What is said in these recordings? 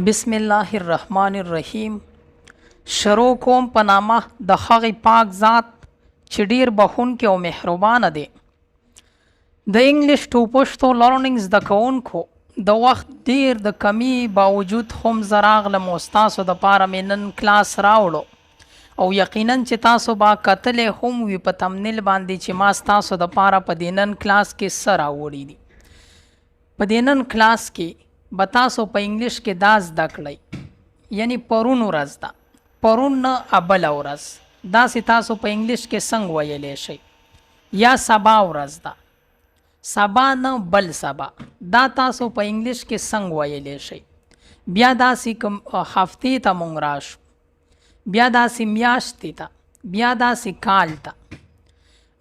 بسم الله الرحمن الرحیم. شروع کوم په نامه د هغې پاک ذات چې ډیر بخښونکی او مهربانه دی. د انګلیش ټو پښتو لرننګ زده کوونکو د وخت ډیر د کمی باوجود هم زه راغلم او ستاسو دپاره مې نن کلاس راوړو او یقینا چې تاسو به کتلی هم وي په تمنیل باندې چې ما ستاسو دپاره په دې نن کلاس کې څه راوړي دي. په دې نن کلاس کې به تاسو په انګلیش کې دا زده کړئ، یعنی پرون ورځ ده، پرون نه بله ورځ، داسې تاسو په انګلیش کې څنګه ویلی شئ. یا سبا ورځ ده، سبا نه بل سبا، دا تاسو په انګلیش کې څنګه ویلی شئ. بیا داسې کوم هفتې ته مونږ راشو، بیا داسې میاشتې ته، بیا داسې کال ته.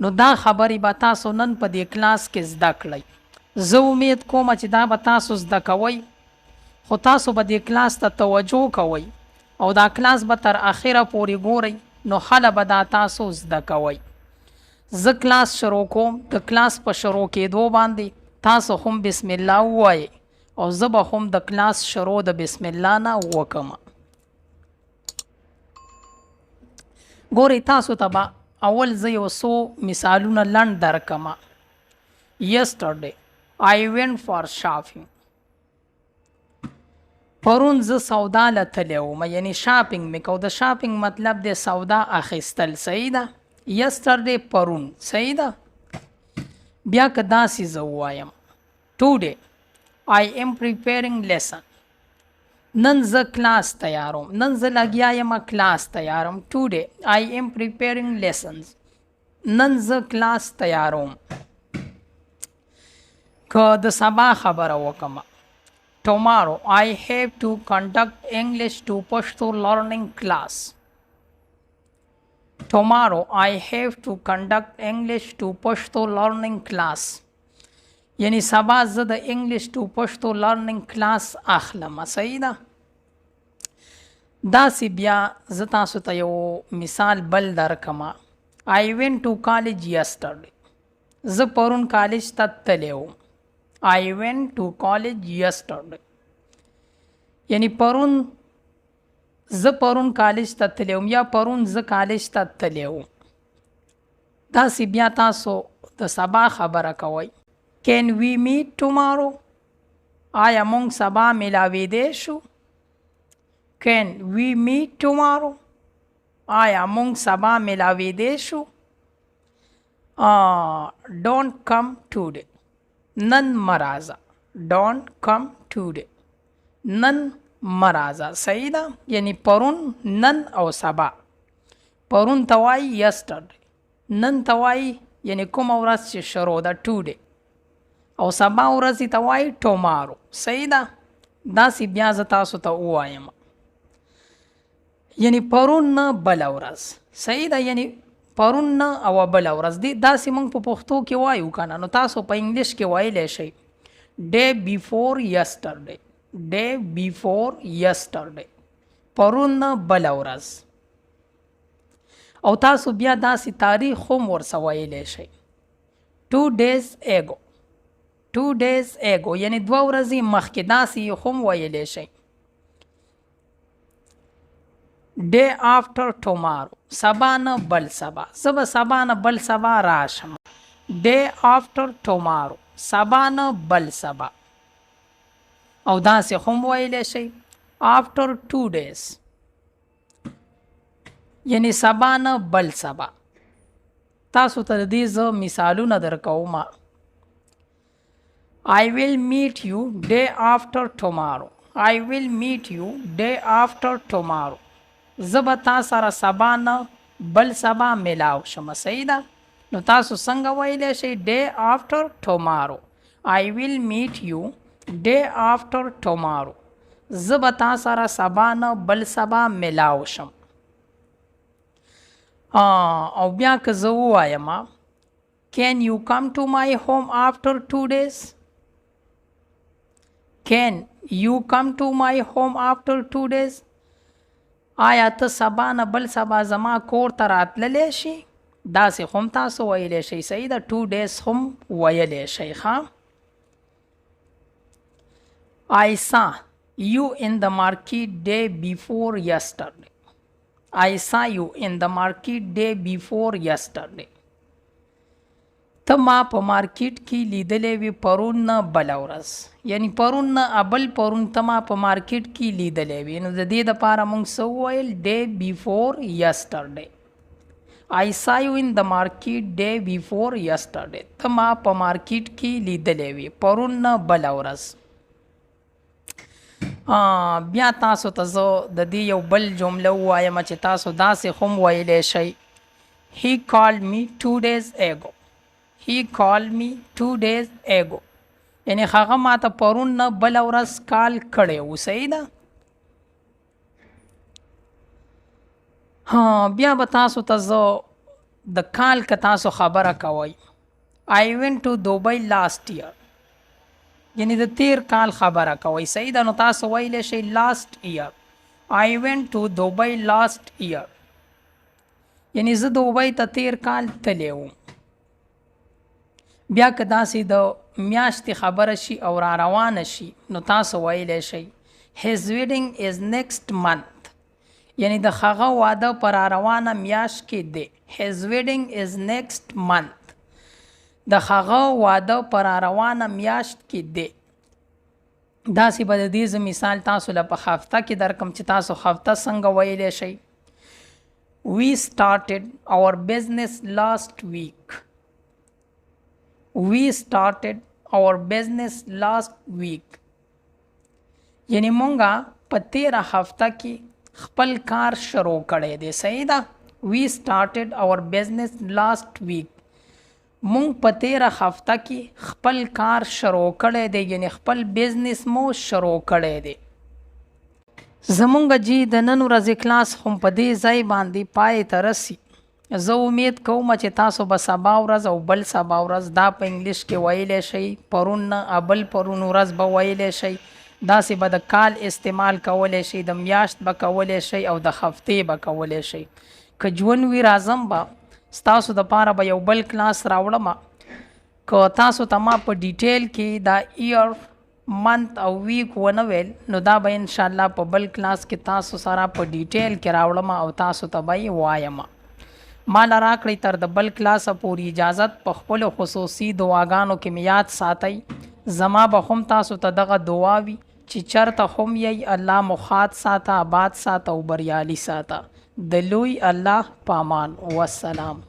نو دا خبرې به تاسو نن په دې کلاس کې زده کړئ. زه امید کوم چې دا به تاسو زده کوئ، خو تاسو به دې کلاس ته توجه کوئ او دا کلاس به تر اخره پورې ګورئ، نو خله به دا تاسو زده کوئ. زه کلاس شروع کوم، د کلاس په شروع کېدو باندې تاسو هم بسم الله ووایئ او زه به هم د کلاس شروع د بسم الله نه وکم. ګورئ تاسو ته به اول زه یو څو مثالونه لنډ درکمه. Yesterday I went for shopping. پرون زه سودا لتلی وم، یعنی شاپینګ مې کو. د شاپینګ مطلب دی سودا اخیستل، صحیح ده. yesterday پرون، صحیح ده. بیا که داسې زه ووایم today I am preparing lesson. نن زه کلاس تیاروم، نن زه لګیا یم کلاس تیاروم. today I am preparing lessons. نن زه کلاس تیاروم. که د سبا خبره وکړم tomorrow I have to conduct English to Pashto learning class. tomorrow I have to conduct English to Pashto learning class. یعنی سبا زه د انګلیش ټو پښتو لرننګ کلاس اخلم، صحیح ده. داسې بیا زه تاسو ته یو مثال بل درکمه. I went to college yesterday. زه پرون کالج ته تللی وم. I went to college yesterday. یعنی پرون زه پرون کالج ته تللی وم یا پرون زه کالج ته تللی وم. داسې بیا تاسو د سبا خبره کوئ. Can we meet tomorrow? آیا مونږ سبا ملاویدی شو؟ Can we meet tomorrow? آیا مونږ سبا ملاویدی شو؟ Don't come today. نن مرازه. Don't come today. نن مرازه، صحیح ده. یعنی پرون، نن او سبا. پرون ته وایي yesterday، نن ته وایي یعنی کومه ورځ چې شروع ده today، او سبا ورځې ته وایي tomorrow، صحیح ده. داسې بیا زه تاسو ته ووایم یعنی پرون نه بله ورځ، صحیح ده. یعنی پرون نه او بله ورځ دی. داسې موږ په پښتو کې وایو که نه، نو تاسو په انګلیش کې ویلی شئ day before yesterday. day before yesterday، پرون نه بله ورځ. او تاسو بیا داسې تاریخ هم ورسه ویلی شئ 2 days ago. 2 days ago یعنی 2 ورځې مخکې، داسې هم ویلی شئ. day after tomorrow، سبا نه بل سبا. زه به سبا نه بل سبا راشم. day after tomorrow، سبا نه بل سبا. او داسې هم ویلی شئ after 2 days، یعنی سبا نه بل سبا. تاسو ته د دې زه مثالونه درکوم. I will meet you day after tomorrow. I will meet you day after tomorrow. زه به تا سره سبا نه بل سبا ملاو شم، صحیح ده. نو تاسو څنګه ویلی شئ day after tomorrow. I will meet you day after tomorrow. زه به تا سره سبا نه بل سبا ملاو شم. او بیا که زه ووایم can you come to my home after 2 days? Can you come to my home after 2 days? آیا ته سبا نه بل سبا زما کور ته راتللی شي؟ داسې هم تاسو ویلی شئ، صحیح ده. 2 days هم ویلی شئ. I saw you in the market day before yesterday. I saw you in the market day before yesterday. ته ما په مارکیټ کې لیدلې وي پرون نه بله ورځ، یعنی پرون نه ابل پرون ته ما په مارکیټ کې لیدلې وي. نو د دې دپاره موږ څه وویل؟ ډے بیفور یسټرډے. I saw you in the market day before yesterday. ته ما په مارکیټ کې لیدلې وي پرون نه بله ورځ. بیا تاسو ته زه د دې یو بل جمله ووایم چې تاسو داسې هم ویلی شئ. He called me 2 days ago. He called me 2 days ago. یعنی هغه ما ته پرون نه بله ورځ کال کړی و. صحیح ده؟ بیا به تاسو ته زه د کال که تاسو خبره کوئ. I went to Dubai last year. یعنی د تیر کال خبره کوئ. صحیح ده؟ نو تاسو ویلی شئ last year. I went to Dubai last year. یعنی زه دوبۍ ته تیر کال تللی وم. بیا که داسې د میاشتې خبره شي او را روانه شي نو تاسو ویلی شئ his wedding is next month. یعنی د هغه واده په را روانه میاشت کې دی. his wedding is next month. د هغه واده په را روانه میاشت کې دی. داسې به د دې زه مثال تاسو له په هفته کې درکم چې تاسو هفته څنګه ویلی شئ. we started our business last week. We started our business last week. یعنی مونږه په تیره هفته کې خپل کار شروع کړی دی. صحیح ده؟ We started our business last week. مونږ په تیره هفته کې خپل کار شروع کړی دی، یعنی خپل بزنس مو شروع کړی دی. زمونږ جی د نن ورځې کلاس هم په دې ځای باندې پای ته رسي. زه امید کوم چې تاسو به سبا ورځ او بل سبا ورځ دا په انګلیش کې ویلی شئ. پرون نه ابل پرون ورځ به ویلی شئ. داسې به د کال استعمال کولی شئ، د میاشت به کولی شئ او د هفتې به کولی شئ. که ژوند وي راځم به ستاسو دپاره به یو بل کلاس راوړم. که تاسو ته ما په ډیټیل کې دا ایئر منت او ویک ونه ویل نو دا به انشاءالله په بل کلاس کې تاسو سره په ډیټیل کې راوړم او تاسو ته به یې وایم. مال راکړئ تر د بل کلاسه پورې اجازت. په خپلو خصوصي دعاګانو کې مې یاد ساتئ. زما به هم تاسو ته دغه دعا وي چې چرته هم یی الله مو ښاد ساته، آباد ساته او بریالي ساته. د لوی الله په امان. والسلام.